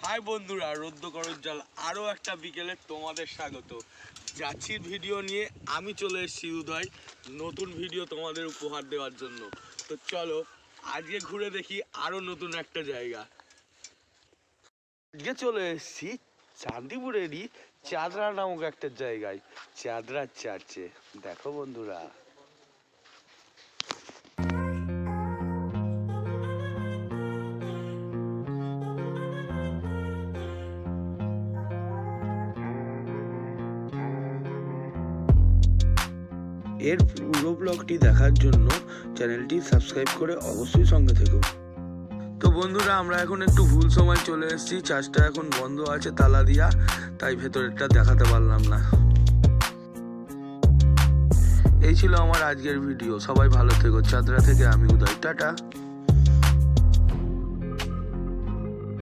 High বন্ধুরা, রৌদ্রকরজ্জ্বল আরও একটা বিকেলে তোমাদের স্বাগত। যাচ্ছির ভিডিও নিয়ে আমি চলে এসেছি উদয়, নতুন ভিডিও তোমাদের উপহার দেওয়ার জন্য। তো চলো আজকে ঘুরে দেখি আরও নতুন একটা জায়গা। আজকে চলে এসেছি চাঁদিপুরেরই চাদরা নামক একটা জায়গায়, চাদরা চার্চে। দেখো বন্ধুরা, এর পুরো ব্লগটি দেখার জন্য চ্যানেলটি সাবস্ক্রাইব করে অবশ্যই সঙ্গে থেকো। তো বন্ধুরা, আমরা এখন একটু ভুল সময় চলে এসেছি। চার্চটা এখন বন্ধ আছে তালা দিয়া, তাই ভেতরেরটা দেখাতে পারলাম না। এই ছিল আমার আজকের ভিডিও। সবাই ভালো থেকো। চাদরা থেকে আমি উদয়, টাটা।